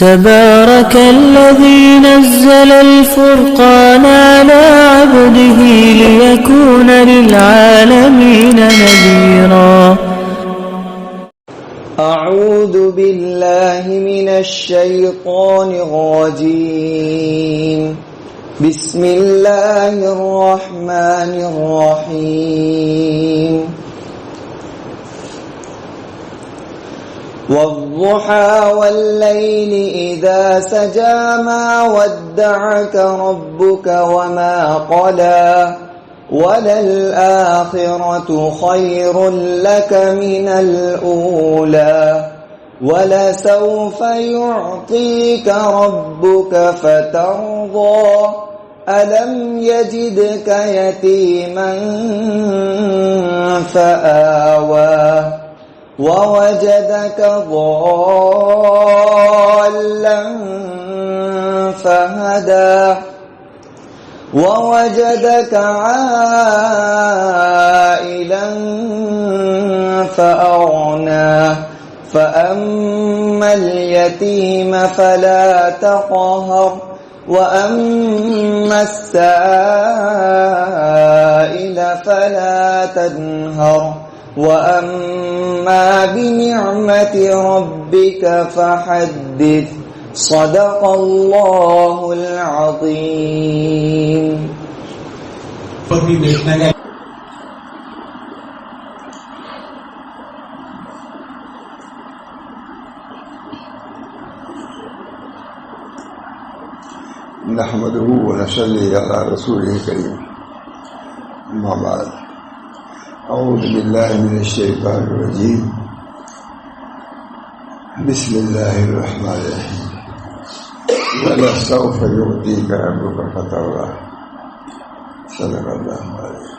تبارك الذي نزل الفرقان على عبده ليكون للعالمين نذيرا. أعوذ بالله من الشيطان الرجيم. بسم الله الرحمن الرحيم. والضحى والليل إذا سجى ما ودعك ربك وما قلى وللآخرة خير لك من الأولى ولسوف يعطيك ربك فترضى ألم يجدك يتيما فآوى ووجدك ضالا فهدى ووجدك عائلا فأغنى فأما اليتيم فلا تقهر وأما السائل فلا تنهر وأما بنعمة ربك فحدث. صدق الله العظيم. نحمده ونصلي على رسوله الكريم. أما بعد، أعوذ بالله من الشيطان الرجيم. بسم الله الرحمن الرحيم. وَلَسَوْفَ يُعْطِيكَ رَبُّكَ فَتَرْضَىٰ. صدق اللہ علیہ.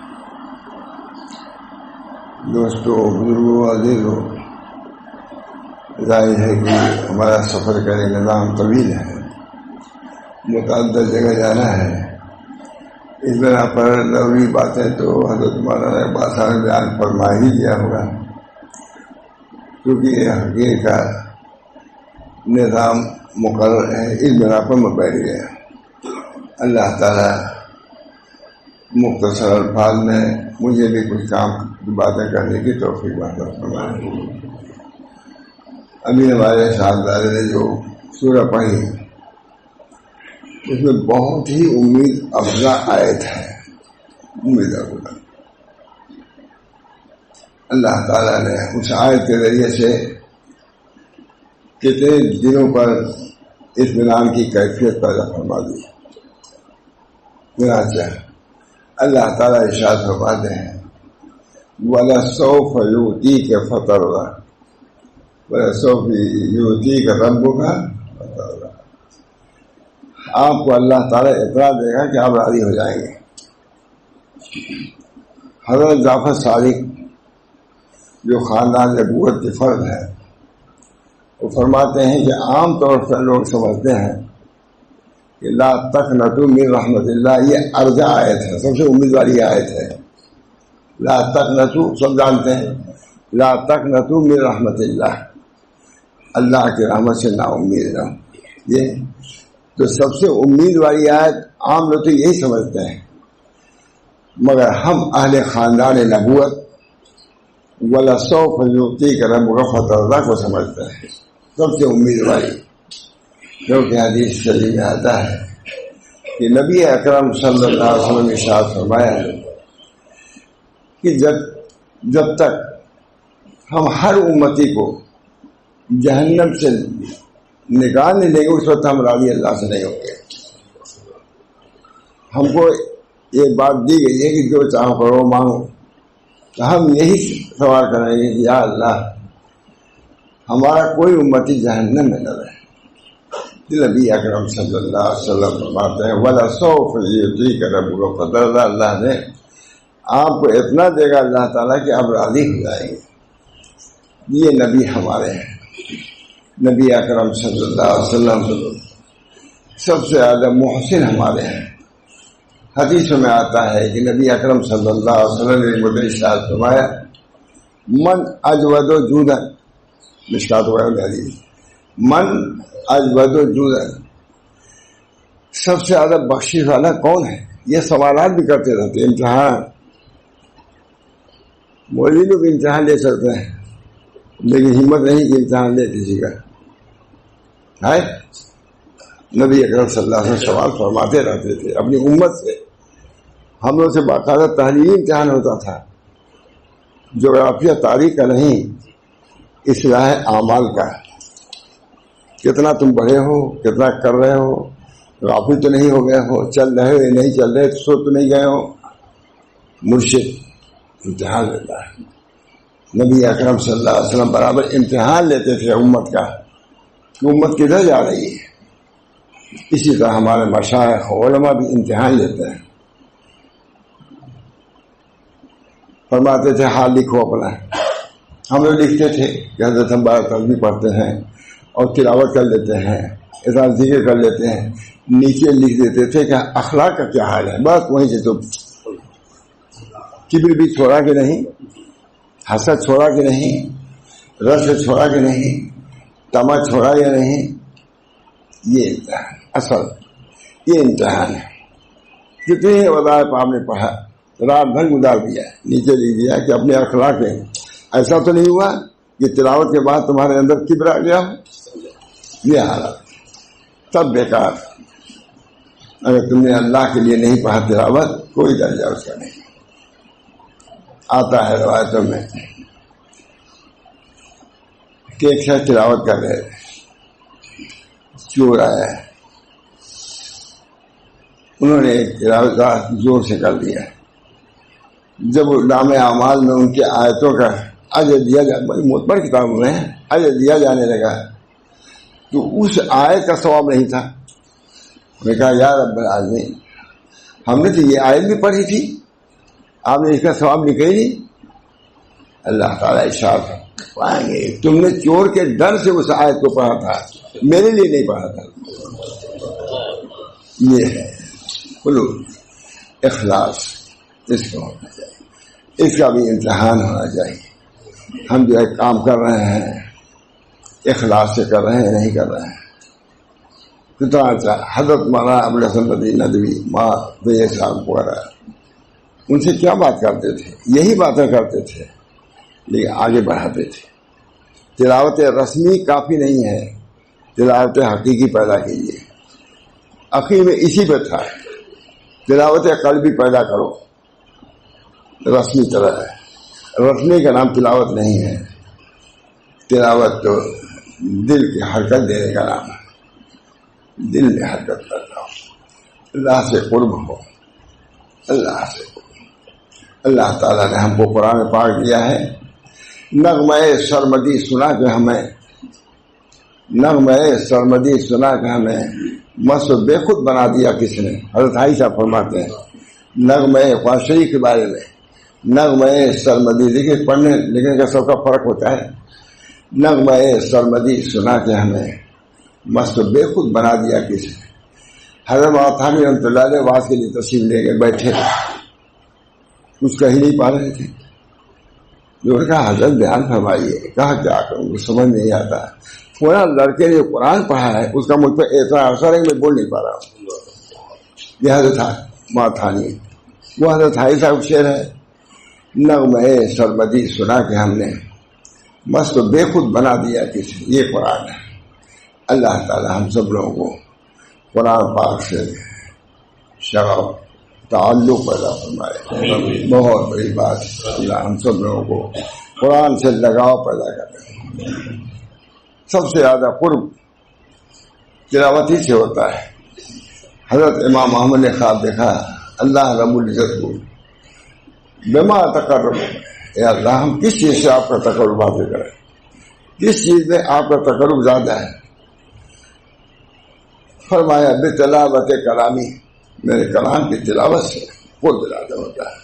دوستو، بزرگوں، عزیزوں، ظاہر ہے کہ ہمارا سفر کا نظام طویل ہے، متعدد جگہ جانا ہے. اس بنا پر ضروری باتیں تو حضرت مولانا عباس نے بیان فرما ہی دیا ہوگا، کیونکہ یہ حقیقت کا نظام مقرر ہے. اس بنا پر میں بیٹھ گیا. اللہ تعالیٰ مختصر الفاظ میں مجھے بھی کچھ کام کی باتیں کرنے کی توفیق عطا فرمائے. ابھی ہمارے صاحبزادے نے جو سورہ پڑھی، اس میں بہت ہی امید افزا آیت ہے. امید افزا اللہ تعالیٰ نے اس آیت کے ذریعے سے کتنے دنوں پر اطمینان کی کیفیت پیدا فرما دی. چنانچہ اللہ تعالیٰ ارشاد فرماتے ہیں وَلَسَوْفَ يُؤْتِيكَ فَتَرْضَىٰ وَلَسَوْفَ يُؤْتِيكَ رَبُّكَ فَتَرْضَىٰ. آپ کو اللہ تعالیٰ اطلاع دے گا کہ آپ راضی ہو جائیں گے. حضرت جعفر صادق جو خاندان نبوت کے فرد ہے، وہ فرماتے ہیں کہ عام طور پر لوگ سمجھتے ہیں کہ لا تقنطوا من رحمت اللہ یہ ارجا آیت ہے، سب سے امید والی آیت ہے. لا تقنطوا سب جانتے ہیں، لا تقنطوا من رحمت اللہ، اللہ کی رحمت سے نا امید نہ. یہ تو سب سے امید والی آیت عام لوگ تو یہی سمجھتے ہیں، مگر ہم اہل خاندان نبوت وَلَسَوْفَ يُؤْتِيكَ رَبُّكَ فَتَرْضَىٰ کو سمجھتے ہیں سب سے امید والی. کیونکہ حدیث شریف میں آتا ہے کہ نبی اکرم صلی اللہ علیہ وسلم نے ارشاد فرمایا ہے کہ جب تک ہم ہر امتی کو جہنم سے نکال نہیں لیں گے، اس وقت ہم راضی اللہ سے نہیں ہوں گے. ہم کو یہ بات دی گئی ہے کہ جو چاہو کرو مانگو، تو ہم یہی سوال کریں گے کہ یا اللہ ہمارا کوئی امتی جہنم میں نہ رہے. نبی اکرم صلی اللہ علیہ وسلم فرماتے ہیں وَلَسَوْفَ يُؤْتِيكَ رَبُّكَ فَتَرْضَىٰ. اللہ نے آپ کو اتنا دے گا اللہ تعالیٰ کہ آپ راضی ہو جائیں گے. یہ نبی ہمارے ہیں. نبی اکرم صلی اللہ علیہ وسلم سب سے زیادہ محسن ہمارے ہیں. حدیثوں میں آتا ہے کہ نبی اکرم صلی اللہ علیہ وسلم نے مجھے ارشاد فرمایا من اجود جودا، مشکات حدیث، من اجود الجود، سب سے زیادہ بخشش والا کون ہے؟ یہ سوالات بھی کرتے رہتے. امتحان، مولوی لوگ امتحان لے سکتے ہیں لیکن ہمت نہیں کہ امتحان لے کسی کا ہے. نبی اکرم صلی اللہ علیہ وسلم سوال فرماتے رہتے تھے اپنی امت سے. ہم لوگ سے باقاعدہ تحریری امتحان ہوتا تھا، جغرافیہ تاریخ کا نہیں، اصلاح اعمال کا. کتنا تم بڑھے ہو، کتنا کر رہے ہو، غافل تو نہیں ہو گئے ہو، چل رہے ہو نہیں چل رہے، سو تو نہیں گئے ہو. مرشد امتحان لیتا ہے. نبی اکرم صلی اللہ علیہ وسلم برابر امتحان لیتے تھے امت کا کہ امت کدھر جا رہی ہے. اسی طرح ہمارے مشائخ علماء بھی امتحان لیتے ہیں. فرماتے تھے حال لکھو اپنا. ہم لوگ لکھتے تھے کہ حضرت ہم 12 تسبیح پڑھتے ہیں اور تلاوت کر لیتے ہیں، اتنا ذکر کر لیتے ہیں. نیچے لکھ دیتے تھے کہ اخلاق کا کیا حال ہے. بس وہیں سے تو کبر بھی چھوڑا کہ نہیں، حسد چھوڑا کہ نہیں، رس چھوڑا کہ نہیں، تما چھوڑا یا نہیں. یہ امتحان، اصل یہ امتحان ہے. کتنے وظائف آپ نے پڑھا، رات بھر گزار دیا، نیچے لکھ دیا کہ اپنے اخلاق ہے. ایسا تو نہیں ہوا کہ تلاوت کے بعد تمہارے اندر کبر آ گیا ہو. یہ حالت تب بیکار. اگر تم نے اللہ کے لیے نہیں پڑھا تلاوت، کوئی درجہ اس کا نہیں. آتا ہے روایتوں میں کہ ایک شخص تلاوت کر رہے، چور آیا ہے، انہوں نے ایک تلاوت زور سے کر دیا. جب نام اعمال میں ان کی آیتوں کا اجر دیا بڑی معتبر کتابوں میں اجر دیا جانے لگا تو اس آیت کا ثواب نہیں تھا. میں کہا یا رب العالمین، ہم نے تو یہ آیت بھی پڑھی تھی، آپ نے اس کا ثواب لکھا ہی نہیں. اللہ تعالیٰ ارشاد پائیں گے تم نے چور کے ڈر سے اس آیت کو پڑھا تھا، میرے لیے نہیں پڑھا تھا. یہ ہے اخلاص، اس کو ہونا چاہیے، اس کا بھی امتحان ہونا چاہیے. ہم جو ہے کام کر رہے ہیں اخلاص سے کر رہے ہیں نہیں کر رہے ہیں. کتنا اچھا حضرت مولانا ابوالحسن مدینی ندوی ماں دے صاحب وغیرہ، ان سے کیا بات کرتے تھے، یہی باتیں کرتے تھے لیکن آگے بڑھاتے تھے. تلاوت رسمی کافی نہیں ہے، تلاوت حقیقی پیدا کیجیے. عقیدے میں اسی پہ تھا، تلاوت قلبی پیدا کرو. رسمی طرح ہے، رسمی کا نام تلاوت نہیں ہے. تلاوت تو دل کی حرکت دینے کا نام ہے. دل میں حرکت کرنا ہو، اللہ سے قرب ہو، اللہ سے قرب. اللہ تعالیٰ نے ہم کو قرآن پاک دیا ہے نغمہ سرمدی سنا کے ہمیں، نغمہ سرمدی سنا کے ہمیں مست و بے خود بنا دیا کس نے. حضرت عائشہ فرماتے ہیں نغمہ قاشری کے بارے میں، نغمہ سرمدی، دیکھیے پڑھنے لکھنے کا سب کا فرق ہوتا ہے. نغمہ سرمدی سنا کے ہمیں مست و بے خود بنا دیا کس نے. حضرت مولانا رحمۃ اللہ علیہ واز کے لیے تشریف لے کے بیٹھے، کچھ کہہ نہیں پا رہے تھے. جو نے کہا حضرت بیان فرمائیے. کہا کیا کروں، سمجھ نہیں آتا. پورا لڑکے نے قرآن پڑھا ہے، اس کا مجھ پہ اتنا اثر ہے کہ میں بول نہیں پا رہا ہوں. یہ حضرت ماتھانی، وہ حضرت حائی صاحب شعر ہے نغمہ سرمدی سنا کے ہم نے مست و بے خود بنا دیا کسی. یہ قرآن ہے. اللہ تعالی ہم سب لوگوں کو قرآن پاک سے شغف تعلق پیدا فرمائے. بہت بڑی بات اللہ ہم سب لوگوں کو قرآن سے لگاؤ پیدا کرے. سب سے زیادہ قرب تلاوت ہی سے ہوتا ہے. حضرت امام محمد نے خواب دیکھا اللہ رب العزت کو بما تقرب، اے اللہ ہم کس چیز سے آپ کا تقرب حاصل کریں، کس چیز میں آپ کا تقرب زیادہ ہے. فرمایا بتلاوت کلامی، میرے کلام کی تلاوت سے وہ زیادہ ہوتا ہے.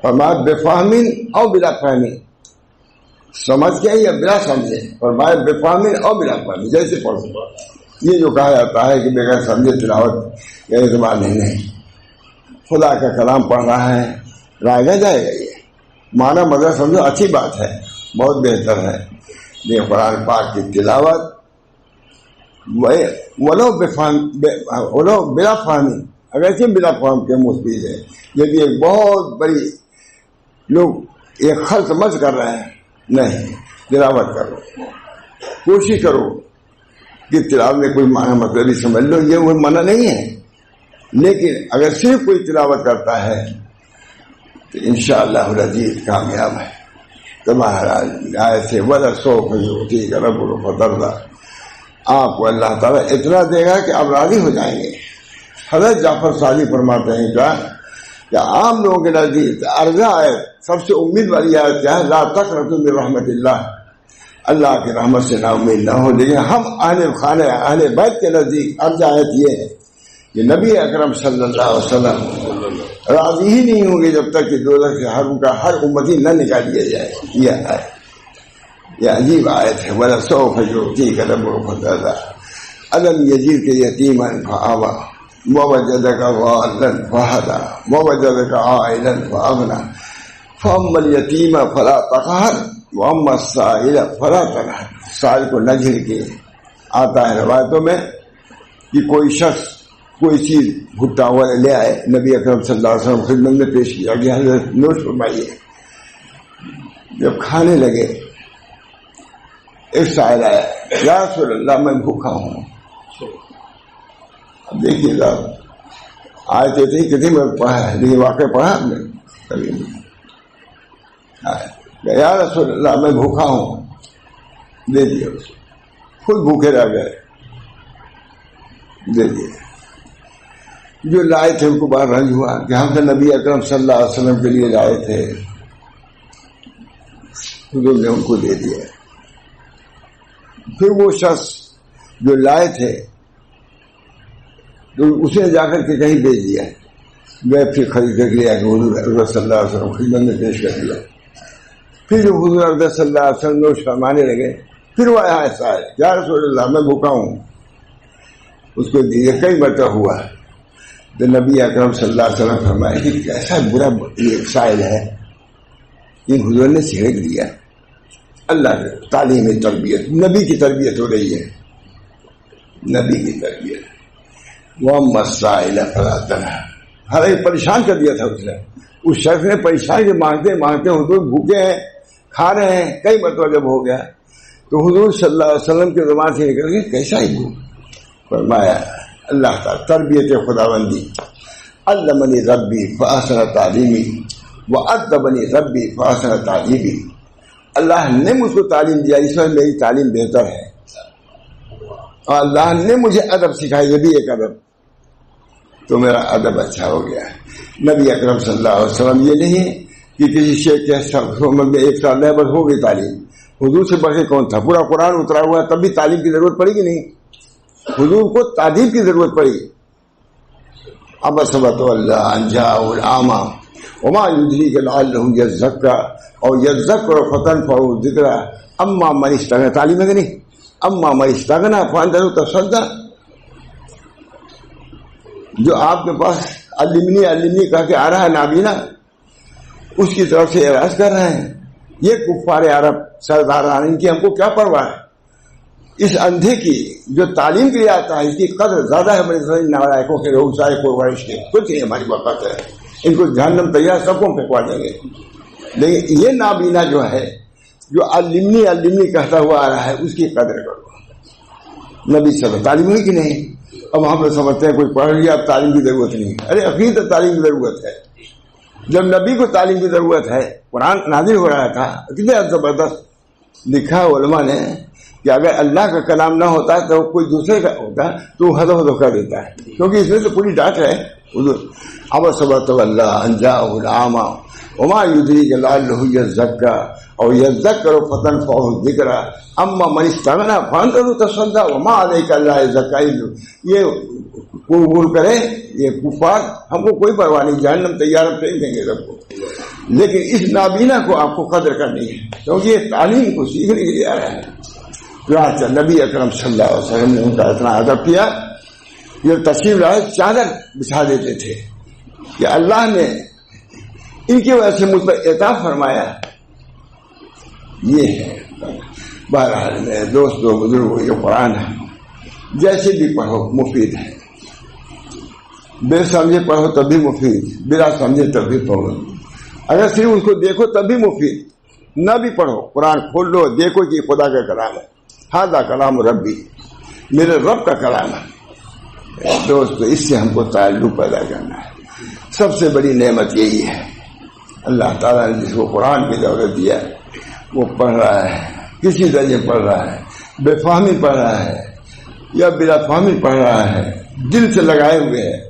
فرمایا بفہمین او بلا فہمی، سمجھ کے یا بلا سمجھے. فرمایا بفہمین او بلا فہمی، جیسے پڑھو. یہ جو کہا جاتا ہے کہ بغیر سمجھے تلاوت کا اعتبار نہیں. خدا کا کلام پڑھ رہا ہے رائے گا جائے گا. یہ معنی مگر سمجھو اچھی بات ہے، بہت بہتر ہے. یہ قرآن پاک کی تلاوت ولو بلا فہمی، اگرچہ بلا فہم کے مفید ہے، یہ بھی ایک بہت بڑی لوگ ایک خلط مت کر رہے ہیں. نہیں، تلاوت کرو، کوشش کرو کہ تلاوت میں کوئی معنی مطلب سمجھ لو، یہ وہ منع نہیں ہے. لیکن اگر صرف کوئی تلاوت کرتا ہے تو انشاءاللہ العزیز کامیاب ہے. تمہارا آئے سے ولا سوف یؤتیک ربک فترضی، آپ کو اللہ تعالیٰ اتنا دے گا کہ آپ راضی ہو جائیں گے. حضرت جعفر صادق فرماتے ہیں کہ عام لوگوں کے نزدیک ارجا آیت، سب سے امید والی آیت کیا ہے؟ لا تقنطوا من رحمت اللہ، اللہ کی رحمت سے نا امید نہ ہو. لیکن ہم اہل خانہ اہل بیت کے نزدیک ارجا آیت یہ ہے کہ نبی اکرم صلی اللہ علیہ وسلم راضی ہی نہیں ہوں گے جب تک کہ دوزخ سے ہر امتی نہ نکال دیا جائے. یہ آیت، یہ عجیب آیت ہے. وَلَسَوْفَ يُؤْتِيكَ رَبُّكَ فَتَرْضَىٰ أَلَمْ يَجِدْكَ يَتِيمًا فَآوَىٰ وَوَجَدَكَ ضَالًّا فَهَدَىٰ وَوَجَدَكَ عَائِلًا فَأَغْنَىٰ فَأَمَّا الْيَتِيمَ فَلَا تَقْهَرْ وَأَمَّا السَّائِلَ فَلَا تَنْهَرْ. سائل کو نہ جھڑ کے آتا ہے روایتوں میں کہ کوئی شخص کوئی چیز بھٹا ہوا لے آئے، نبی اکرم صلی اللہ علیہ وسلم خدمت میں پیش کیا کہ حضرت نوش فرمائیے. جب کھانے لگے ایک سائل آیا، یا رسول اللہ میں بھوکا ہوں. اب دیکھیے گا آئے تھے کتنی میں پڑھا ہے، لیکن واقع پڑھا ہم نے کبھی نہیں. یا رسول اللہ میں بھوکا ہوں، دے دیے. خود بھوکے رہ گئے، دے دیے. جو لائے تھے ان کو بڑا رنج ہوا کہ ہم تو نبی اکرم صلی اللہ علیہ وسلم کے لیے لائے تھے، حضور نے ان کو دے دیا. پھر وہ شخص جو لائے تھے تو اسے جا کر کے کہیں بیچ دیا، میں پھر خرید کر لیا کہ حضور صلی اللہ علیہ وسلم خدمت میں پیش کر دیا. پھر جو حضور صلی اللہ علیہ وسلم نوش فرمانے لگے، پھر وہ آیا ایسا ہے، یا رسول اللہ میں بھوکا ہوں، اس کو دیے. کئی مرتبہ ہوا تو نبی اکرم صلی اللہ علیہ وسلم فرمایا کہ کیسا برا ایک سائل ہے، یہ حضور نے چھیڑ دیا. اللہ کی تعلیم تربیت، نبی کی تربیت ہو رہی ہے، نبی کی تربیت. وَأَمَّا السَّائِلَ فَلَا تَنْهَرْ، ہر ایک پریشان کر دیا تھا اس نے. اس شخص نے پریشان کے مانگتے مانگتے حضور بھوکے ہیں، کھا رہے ہیں. کئی مرتبہ جب ہو گیا تو حضور صلی اللہ علیہ وسلم کے زبان سے نکل کے کیسا ہی بھوک. فرمایا اللہ تعالیٰ تربیت خداوندی، علمنی ربی فاحسن تعلیمی وادبنی ربی فاحسن تعلیمی. اللہ نے مجھ کو تعلیم دیا، اس میں میری تعلیم بہتر ہے، اور اللہ نے مجھے ادب سکھائی، یہ بھی ایک ادب، تو میرا ادب اچھا ہو گیا. نبی اکرم صلی اللہ علیہ وسلم یہ نہیں کہ کسی شیخ کے میں ایک سال میں بس ہو گئی تعلیم. حضور سے بڑھ کے کون تھا؟ پورا قرآن اترا ہوا ہے، تب بھی تعلیم کی ضرورت پڑی کہ نہیں؟ حضور کو تعلیم کی ضرورت پڑی. اب سبت اللہ انجا العامہ وما یدریک لعلہ یزکا اور یذکر فتنفعہ الذکریٰ اما من استغنی. تعلیم ہے کہ نہیں؟ اما من استغنی فانتہ تصدق. جو آپ کے پاس علمنی کہہ کے آ رہا ہے نابینا، اس کی طرف سے اعراض کر رہے ہیں. یہ کفار عرب سرداران، ان کی ہم کو کیا پرواہ ہے؟ اس اندھے کی جو تعلیم کے لیے آتا ہے اس کی قدر زیادہ ہے بڑے نالائقوں کے، لوگ سارے قریش کے. کچھ نہیں ہماری وقت ہے، ان کو جہنم تیار سب کو پھینکوا دیں گے. لیکن یہ نابینا جو ہے، جو علمنی کہتا ہوا آ رہا ہے، اس کی قدر کرو. نبی صلی اللہ علیہ وسلم تعلیم ہوئی کہ نہیں؟ اب ہم لوگ سمجھتے ہیں کوئی پڑھ لیا اب تعلیم کی ضرورت نہیں. ارے عقیدت تعلیم کی ضرورت ہے. جب نبی کو تعلیم کی ضرورت ہے، قرآن نازل ہو رہا تھا، کتنے زبردست لکھا علماء نے کہ اگر اللہ کا کلام نہ ہوتا تو کوئی دوسرے کا ہوتا تو ہدو کر دیتا ہے، کیونکہ اس میں تو پوری ڈاٹ ہے. اب سبت اللہ انجاء العامہ وما یدریک لعلہ یزکا اور یذکر فتنفعہ الذکریٰ اما من استغنی فانتہ تصدق وما علیک الا یزکا. یہ قبول کرے یہ کفار، ہم کو کوئی پرواہ نہیں، جہنم تیار پھینک دیں گے سب کو. لیکن اس نابینا کو آپ کو قدر کرنی ہے، کیونکہ یہ تعلیم کو سیکھنے کے لیے آ رہا ہے. نبی اکرم صلی اللہ علیہ وسلم نے ان کا اتنا ادب کیا، یہ تشریف لائے چادر بچھا دیتے تھے کہ اللہ نے ان کی وجہ سے مجھ پر عطا فرمایا. یہ ہے بہرحال میرے دوستوں بزرگوں، یہ قرآن ہے، جیسے بھی پڑھو مفید ہے، بے سمجھے پڑھو تب بھی مفید، بلا سمجھے تب بھی پڑھو، اگر صرف اس کو دیکھو تب بھی مفید، نہ بھی پڑھو قرآن کھول لو دیکھو کہ خدا کا کلام ہے، ہذا کلام ربی، میرے رب کا کلام ہے۔ دوست اس سے ہم کو تعلق پیدا کرنا ہے، سب سے بڑی نعمت یہی ہے۔ اللہ تعالیٰ نے جس کو قرآن کی دولت دیا وہ پڑھ رہا ہے، کسی درجے پڑھ رہا ہے، بے فہمی پڑھ رہا ہے یا بلا فہمی پڑھ رہا ہے، دل سے لگائے ہوئے ہے۔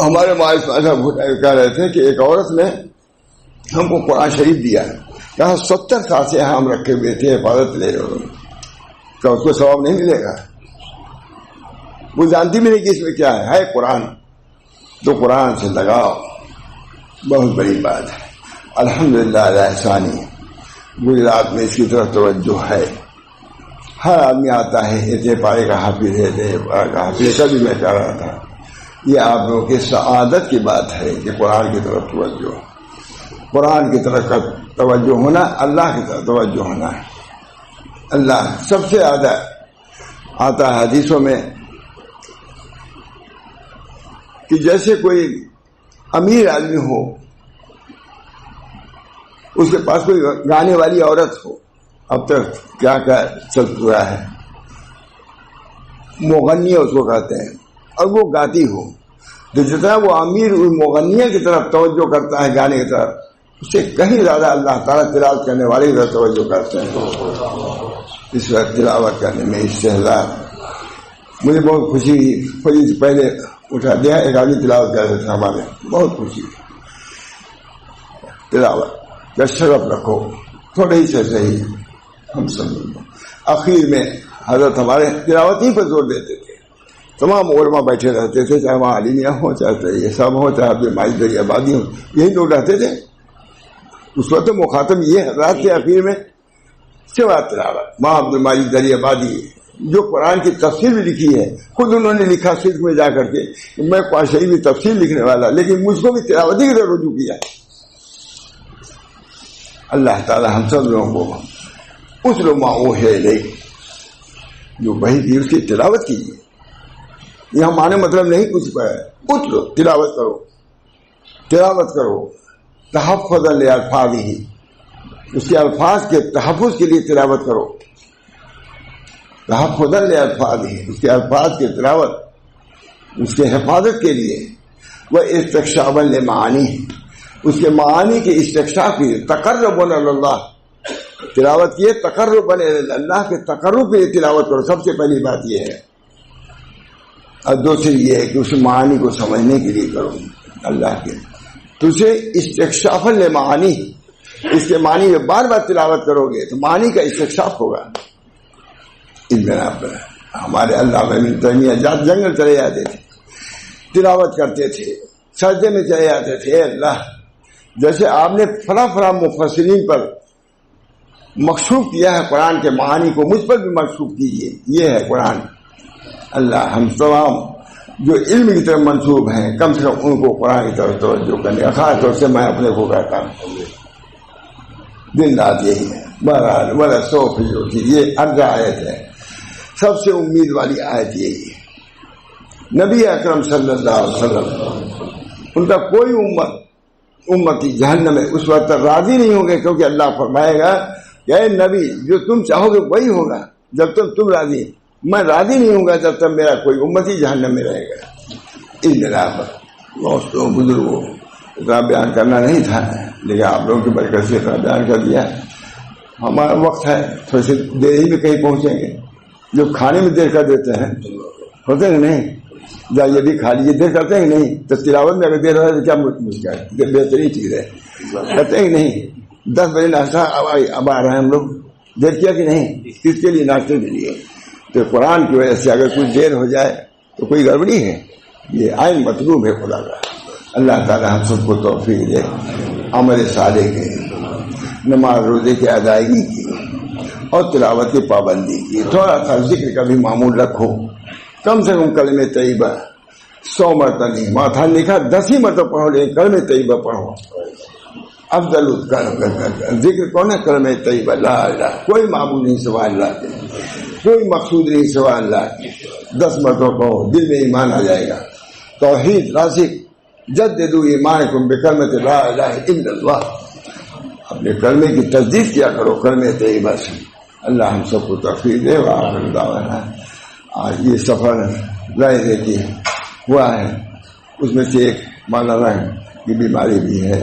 ہمارے مالک صاحب کہہ رہے تھے کہ ایک عورت نے ہم کو قرآن شریف دیا، کہا 70 سال سے ہم رکھے ہوئے تھے، حفاظت لے رہے ہو، کیا اس کو ثواب نہیں ملے گا؟ وہ جانتی بھی نہیں کہ اس میں کیا ہے قرآن، تو قرآن سے لگاؤ، بہت بڑی بات ہے۔ الحمدللہ علی احسانی، گجرات میں اس کی طرف توجہ ہے، ہر آدمی آتا ہے اتنے پارے کا حافظ ہے، اتنے پارے کا حافظ، کبھی میں کہہ رہا تھا یہ آپ لوگوں کی سعادت کی بات ہے کہ قرآن کی طرف توجہ، قرآن کی طرف کا توجہ ہونا، اللہ کی طرف توجہ ہونا ہے۔ اللہ سب سے زیادہ آتا ہے حدیثوں میں کہ جیسے کوئی امیر آدمی ہو، اس کے پاس کوئی گانے والی عورت ہو، اب تک کیا کیا چل رہا ہے، مغنیہ اس کو کہتے ہیں، اور وہ گاتی ہو، تو جتنا وہ امیر اس مغنیہ کی طرف توجہ کرتا ہے گانے کی طرف، اس سے کہیں زیادہ اللہ تعالیٰ تلاوت کرنے والے کی طرف توجہ کرتے ہیں۔ اس وقت تلاوت کرنے میں استحضار، مجھے بہت خوشی ہوئی، تھوڑی پہلے اٹھا دیا ایک آدمی تلاوت کر رہے تھے ہمارے، بہت خوشی ہوئی۔ تلاوت کا شرف رکھو، تھوڑے ہی سے صحیح، ہم سب اخیر میں حضرت ہمارے تلاوت ہی پر زور دیتے تھے، تمام علماء بیٹھے رہتے تھے، چاہے وہاں عالمیہ ہو، چاہے یہ سب ہو، چاہے اپنے مائی دری آبادی ہو، یہی لوگ رہتے تھے۔ اس وقت مخاطب یہ حضرات کے اخیر میں سوا تلاوت، ماں عبد الماجد دری آبادی جو قرآن کی تفسیر بھی لکھی ہے، خود انہوں نے لکھا صدق میں جا کر کے میں قرآن شریف کی تفسیر لکھنے والا، لیکن مجھ کو بھی تلاوتی کی طرف رجوع کیا۔ اللہ تعالی ہم سب لوگوں کو اس لوگ وہ ہے نہیں جو وہی دی اس کی تلاوت کیجیے، یہاں معنی مطلب نہیں کچھ پڑا ہے، کچھ لو تلاوت کرو، تلاوت کرو، تحفظ لالفاظہ، اس کے الفاظ کے تحفظ کے لیے تلاوت کرو، تحفظ لالفاظہ، اس کے الفاظ کی تلاوت اس کے حفاظت کے لیے، وہ استکشافا لمعانی، اس کے معانی کے استکشاف کے لیے، تقربا اللہ، تلاوت کیے تقربا اللہ کے تقرب کے لیے تلاوت کرو، سب سے پہلی بات یہ ہے، اور دوسری یہ ہے کہ اس معانی کو سمجھنے کے لیے کرو اللہ کے، تو اسے استکشافا لمعانی، اس کے معنی میں بار بار تلاوت کرو گے تو معنی کا استکشاف ہوگا۔ اس بنا پر ہمارے علامہ ابن تیمیہ جنگل چلے جاتے تھے، تلاوت کرتے تھے، سجدے میں چلے جاتے تھے، اے اللہ جیسے آپ نے فلاں فلاں مفسرین پر مخصوص کیا ہے قرآن کے معانی کو، مجھ پر بھی مخصوص کیجیے، یہ ہے قرآن۔ اللہ ہم تمام جو علم کی طرف منسوب ہیں کم سے کم ان کو قرآن کی طرف توجہ کرنے، خاص طور سے میں اپنے کو کہتا ہوں دن رات یہی ہے، بہرحال ولا سوف جو تھی یہ ارجا آیت ہے، سب سے امید والی آیت یہی ہے۔ نبی اکرم صلی اللہ علیہ وسلم ان کا کوئی امتی جہنم میں اس وقت تک راضی نہیں ہوں گے، کیونکہ اللہ فرمائے گا کہ اے نبی جو تم چاہو گے وہی ہوگا، جب تک تم راضی، میں راضی نہیں ہوں گا جب تک میرا کوئی امتی جہنم میں رہے گا۔ اس بنا پر دوستوں بزرگوں اتنا بیان کرنا نہیں تھا، لیکن آپ لوگوں کی برکت سے اتنا بیان کر دیا۔ ہمارا وقت ہے، تھوڑی سی دیر ہی میں کہیں پہنچیں گے، جو کھانے میں دیر کر دیتے ہیں ہوتے ہیں نہیں، جا یہ بھی کھا لیجیے، دیر کرتے ہیں نہیں، تو تلاوت میں اگر دیر ہو تو کیا مشکل ہے، بہترین چیز ہے، کرتے ہیں نہیں۔ 10 بجے ناشتہ اب آ رہے ہیں ہم لوگ، دیر کیا کہ نہیں، کس کے لیے؟ ناشتے کے لیے۔ تو قرآن کی وجہ سے اگر کچھ دیر ہو جائے تو کوئی گڑبڑی ہے، یہ عین مطلوب ہے خدا کا۔ اللہ تعالی ہم سب کو توفیق دے عمل صالح کے، نماز روزے کی ادائیگی کی اور تلاوت کی پابندی کی۔ تھوڑا سا ذکر کا بھی معمول رکھو، کم سے کم کلمہ طیبہ 100 مرتبہ نہیں، ماتھا لکھا 10 ہی مرتبہ پڑھو، لیکن کلمہ طیبہ پڑھو۔ افضل ذکر کون ہے؟ کلمہ طیبہ، لا الہ، کوئی معبود نہیں سوائے اللہ کے۔ کوئی مقصود نہیں سوا اللہ کی. 10 مرتبہ کہو، دل میں ایمان آ جائے گا. توحید راسخ. جددوا ایمانکم بکلمۃ لا الہ الا اللہ. اپنے کلمے کی تجدید کیا کرو، کلمہ طیبہ سے. اللہ ہم سب کو توفیق دے. وآخر دعوانا. آج یہ سفر ظاہر ہے کہ ہوا ہے، اس میں سے ایک مولانا کی بیماری بھی ہے،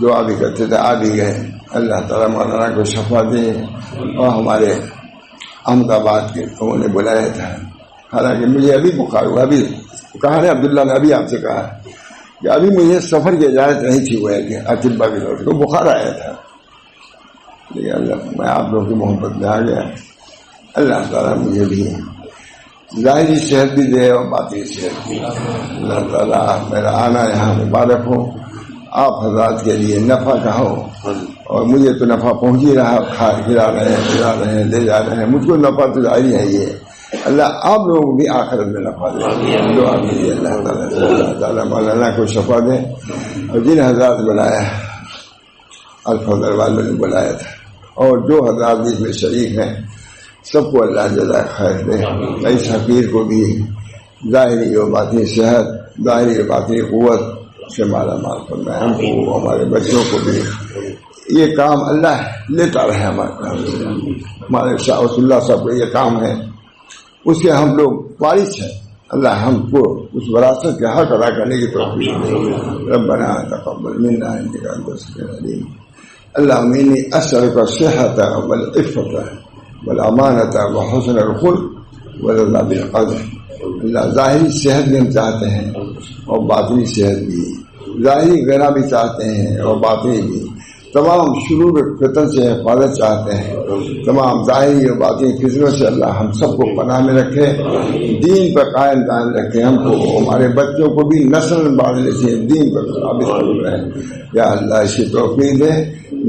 دعا بھی کرتے تھے، آ بھی گئے. اللہ تعالیٰ مولانا کو شفا دے. اور ہمارے احمد آباد کے انہوں نے بلایا تھا، حالانکہ مجھے ابھی بخار ہوا. ابھی کہا ہے عبداللہ نے ابھی آپ سے کہا کہ ابھی مجھے سفر کی اجازت نہیں تھی ہوا کہ اطبا کی طرف سے بخار آیا تھا، لیکن اللہ میں آپ لوگوں کی محبت میں آ گیا. اللہ تعالیٰ مجھے بھی ظاہری صحت بھی دے اور باطنی صحت بھی. اللہ تعالیٰ میرا آنا یہاں مبارک ہو، آپ حضرات کے لیے نفع کا ہو، اور مجھے تو نفع پہنچ ہی رہا. کھلا رہے ہیں، پلا رہے ہیں، لے جا رہے ہیں. مجھ کو نفع تو ظاہری ہے یہ. اللہ آپ لوگوں کو بھی آخرت میں نفع دے. دعا کیجیے اللہ تعالیٰ سے اللہ تعالیٰ مولانا کو شفا دے. اور جن حضرات بلایا، الفضل والوں نے بلایا تھا، اور جو حضرات بھی اس میں شریک ہیں، سب کو اللہ جزائے خیر دے. اس حقیر کو بھی ظاہری و باطنی صحت، ظاہری و باطنی قوت سے مالا مال فرمائے. ہم کو، ہمارے بچوں کو بھی یہ کام اللہ لیتا رہے. ہمارے شاہ رسول اللہ صاحب کو یہ کام ہے، اس کے ہم لوگ وارث ہیں. اللہ ہم کو اس وراثت کے حق ادا کرنے کی توفیق دے. ربنا تقبل منا انک انت السمیع العلیم. اللهم انی اسألک الصحة والعفة والامانة وحسن الخلق ورضا بالقدر. اللہ ظاہری صحت بھی ہم چاہتے ہیں اور باطنی صحت بھی. ظاہری غنا بھی چاہتے ہیں اور باطنی بھی. تمام شرور فتن سے حفاظت چاہتے ہیں. تمام ظاہری اور باطنی فطروں سے اللہ ہم سب کو پناہ میں رکھے، دین پر قائم دائم رکھے. ہم کو، ہمارے بچوں کو بھی نسل بانٹنے سے دین پر ثابت کر رہے ہیں. یا اللہ اس کی توفیق دے.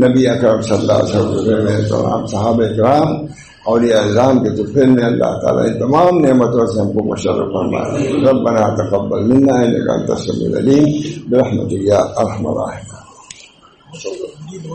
نبی اکرم صلی اللہ علیہ وسلم میں تمام صحابہ کرام اور یہ اعظام کے طفیل میں اللہ تعالیٰ ان تمام نعمتوں سے ہم کو مشرف فرمائے. ربنا تقبل منا انک انت السمیع العلیم برحمتک یا ارحم الراحمین.